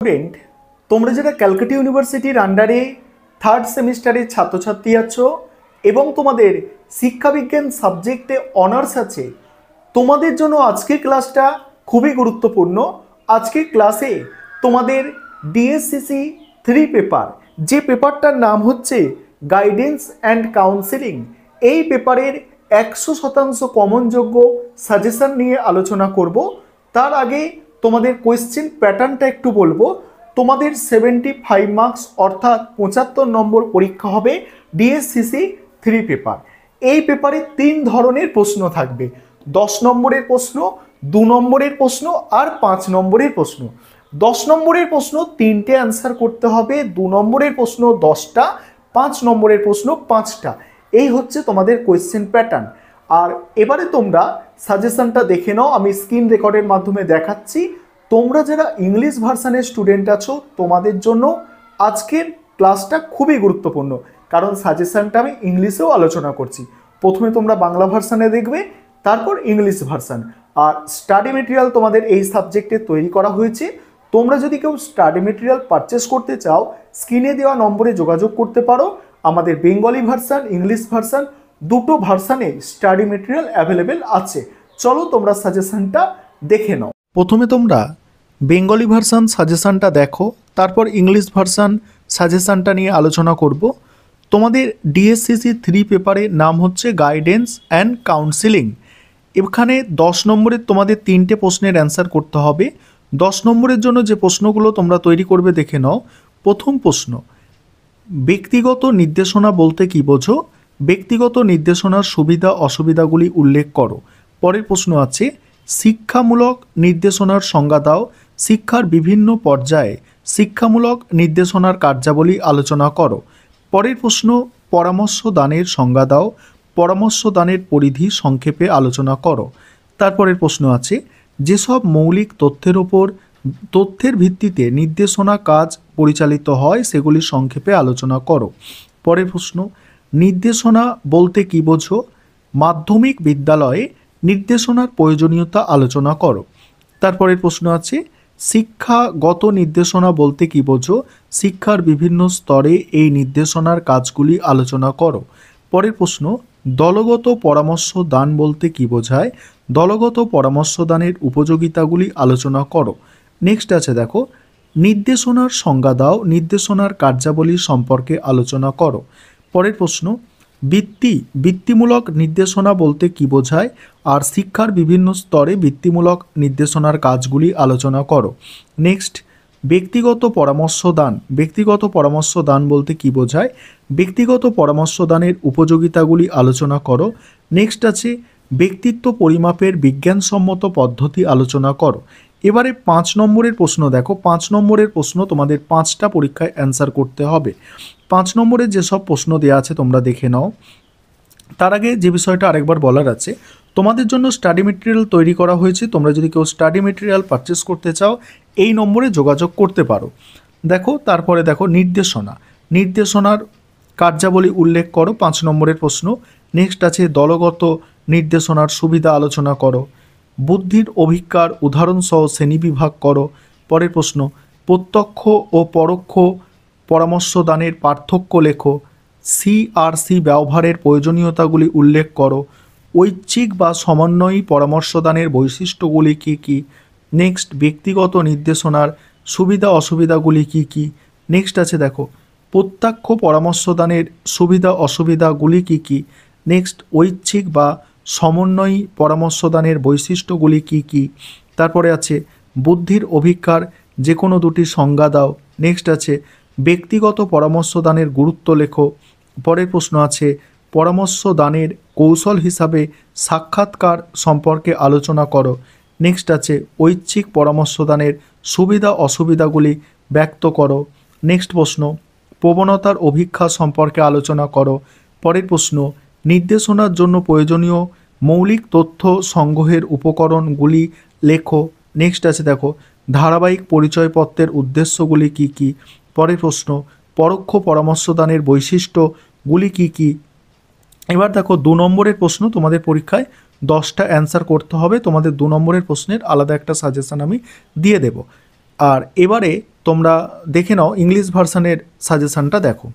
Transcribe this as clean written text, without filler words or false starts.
Student, তোমরা যারা ক্যালকাটা ইউনিভার্সিটির আন্ডারে থার্ড সেমিস্টারের ছাত্রছাত্রী আছো এবং তোমাদের শিক্ষাবিজ্ঞান সাবজেক্টে অনার্স আছে, তোমাদের জন্য আজকের ক্লাসটা খুবই গুরুত্বপূর্ণ। আজকের ক্লাসে তোমাদের ডিএসসিসি 3 পেপার, যে পেপারটার নাম হচ্ছে গাইডেন্স অ্যান্ড কাউন্সেলিং, এই পেপারের 100% কমনযোগ্য সাজেশন নিয়ে আলোচনা করব। তার আগে তোমাদের কোয়েশ্চেন প্যাটার্নটা একটু বলবো। তোমাদের 75 মার্কস অর্থাৎ 75 নম্বর পরীক্ষা হবে ডিএসসিসি 3 পেপার। এই পেপারে 3 ধরনের প্রশ্ন থাকবে, 10 নম্বরের প্রশ্ন, 2 নম্বরের প্রশ্ন আর 5 নম্বরের প্রশ্ন। 10 নম্বরের প্রশ্ন 3টে অ্যান্সার করতে হবে, 2 নম্বরের প্রশ্ন 10টা, 5 নম্বরের প্রশ্ন 5টা। এই হচ্ছে তোমাদের কোয়েশ্চেন প্যাটার্ন। আর এবারে তোমরা সাজেশনটা দেখে নাও, আমি স্ক্রিন রেকর্ডের মাধ্যমে দেখাচ্ছি। তোমরা যারা ইংলিশ ভার্সানের স্টুডেন্ট আছো, তোমাদের জন্য আজকের ক্লাসটা খুবই গুরুত্বপূর্ণ, কারণ সাজেশনটা আমি ইংলিশেও আলোচনা করছি। প্রথমে তোমরা বাংলা ভার্সানে দেখবে, তারপর ইংলিশ ভার্সান। আর স্টাডি মেটেরিয়াল তোমাদের এই সাবজেক্টে তৈরি করা হয়েছে। তোমরা যদি কেউ স্টাডি মেটেরিয়াল পারচেস করতে চাও, স্ক্রিনে দেওয়া নম্বরে যোগাযোগ করতে পারো। আমাদের বেঙ্গলি ভার্সান, ইংলিশ ভার্সান, দুটো ভার্সানে স্টাডি মেটেরিয়াল অ্যাভেলেবেল আছে। চলো তোমরা সাজেশনটা দেখে নাও। প্রথমে তোমরা বেঙ্গলি ভার্সান সাজেশনটা দেখো, তারপর ইংলিশ ভার্সান সাজেশনটা নিয়ে আলোচনা করব। তোমাদের ডিএসসিসি 3 পেপারের নাম হচ্ছে গাইডেন্স অ্যান্ড কাউন্সিলিং। এখানে 10 নম্বরের তোমাদের 3টে প্রশ্নের অ্যান্সার করতে হবে। 10 নম্বরের জন্য যে প্রশ্নগুলো তোমরা তৈরি করবে দেখে নাও। প্রথম প্রশ্ন, ব্যক্তিগত নির্দেশনা বলতে কী বোঝো? ব্যক্তিগত নির্দেশনার সুবিধা অসুবিধাগুলি উল্লেখ করো। পরের প্রশ্ন আছে, শিক্ষামূলক নির্দেশনার সংজ্ঞা দাও। শিক্ষার বিভিন্ন পর্যায়ে শিক্ষামূলক নির্দেশনার কার্যাবলী আলোচনা করো। পরের প্রশ্ন, পরামর্শ দানের সংজ্ঞা দাও। পরামর্শ দানের পরিধি সংক্ষেপে আলোচনা করো। তারপরের প্রশ্ন আছে, যেসব মৌলিক তথ্যের ভিত্তিতে নির্দেশনা কাজ পরিচালিত হয় সেগুলি সংক্ষেপে আলোচনা করো। পরের প্রশ্ন, নির্দেশনা বলতে কী বোঝো? মাধ্যমিক বিদ্যালয়ে নির্দেশনার প্রয়োজনীয়তা আলোচনা করো। তারপরের প্রশ্ন আছে, শিক্ষাগত নির্দেশনা বলতে কী বোঝো? শিক্ষার বিভিন্ন স্তরে এই নির্দেশনার কাজগুলি আলোচনা করো। পরের প্রশ্ন, দলগত পরামর্শ দান বলতে কী বোঝায়? দলগত পরামর্শ দানের উপযোগিতাগুলি আলোচনা করো। নেক্সট আছে দেখো, নির্দেশনার সংজ্ঞা দাও। নির্দেশনার কার্যাবলী সম্পর্কে আলোচনা করো। পরের প্রশ্ন, বৃত্তিমূলক নির্দেশনা বলতে কী বোঝায়? আর শিক্ষার বিভিন্ন স্তরে বৃত্তিমূলক নির্দেশনার কাজগুলি আলোচনা করো। নেক্সট, ব্যক্তিগত পরামর্শ দান। ব্যক্তিগত পরামর্শ দান বলতে কী বোঝায়? ব্যক্তিগত পরামর্শ দানের উপযোগিতাগুলি আলোচনা করো। নেক্সট আছে, ব্যক্তিত্ব পরিমাপের বিজ্ঞানসম্মত পদ্ধতি আলোচনা করো। এবারে 5 নম্বরের প্রশ্ন দেখো। 5 নম্বরের প্রশ্ন তোমাদের 5টা পরীক্ষায় অ্যান্সার করতে হবে। 5 নম্বরের যেসব প্রশ্ন দেওয়া আছে তোমরা দেখে নাও। তার আগে যে বিষয়টা আরেকবার বলার আছে, তোমাদের জন্য স্টাডি মেটেরিয়াল তৈরি করা হয়েছে। তোমরা যদি কেউ স্টাডি মেটেরিয়াল পারচেস করতে চাও, এই নম্বরে যোগাযোগ করতে পারো। দেখো, তারপরে দেখো নির্দেশনার কার্যাবলী উল্লেখ করো, 5 নম্বরের প্রশ্ন। নেক্সট আছে, দলগত নির্দেশনার সুবিধা আলোচনা করো। বুদ্ধির অভিজ্ঞার উদাহরণসহ শ্রেণীবিভাগ করো। পরের প্রশ্ন, প্রত্যক্ষ ও পরোক্ষ পরামর্শ দানের পার্থক্য লেখো। সিআরসি ব্যবহারের প্রয়োজনীয়তাগুলি উল্লেখ করো। ঐচ্ছিক বা সমন্বয়ী পরামর্শদানের বৈশিষ্ট্যগুলি কী কী? নেক্সট, ব্যক্তিগত নির্দেশনার সুবিধা অসুবিধাগুলি কী কী? নেক্সট আছে দেখো, প্রত্যক্ষ পরামর্শদানের সুবিধা অসুবিধাগুলি কী কী? নেক্সট, ঐচ্ছিক বা সমন্বয়ী পরামর্শদানের বৈশিষ্ট্যগুলি কী কী? তারপরে আছে, বুদ্ধির অভিজ্ঞার যে কোনো দুটি সংজ্ঞা দাও। নেক্সট আছে, ব্যক্তিগত পরামর্শদানের গুরুত্ব লেখো। পরের প্রশ্ন আছে, পরামর্শ দানের কৌশল হিসাবে সাক্ষাৎকার সম্পর্কে আলোচনা করো। নেক্সট আছে, ঐচ্ছিক পরামর্শদানের সুবিধা অসুবিধাগুলি ব্যক্ত করো। নেক্সট প্রশ্ন, প্রবণতার অভিজ্ঞা সম্পর্কে আলোচনা করো। পরের প্রশ্ন, নির্দেশনার জন্য প্রয়োজনীয় মৌলিক তথ্য সংগ্রহের উপকরণগুলি লেখো। নেক্সট আছে দেখো, ধারাবাহিক পরিচয়পত্রের উদ্দেশ্যগুলি কী কী? পরের প্রশ্ন, পরোক্ষ পরামর্শদানের বৈশিষ্ট্যগুলি কী কী? এবার দেখো 2 নম্বরের প্রশ্ন তোমাদের পরীক্ষায় 10টা অ্যান্সার করতে হবে। তোমাদের 2 নম্বরের প্রশ্নের আলাদা একটা সাজেশন আমি দিয়ে দেব। আর এবারে তোমরা দেখে নাও, ইংলিশ ভার্সানের সাজেশনটা দেখো।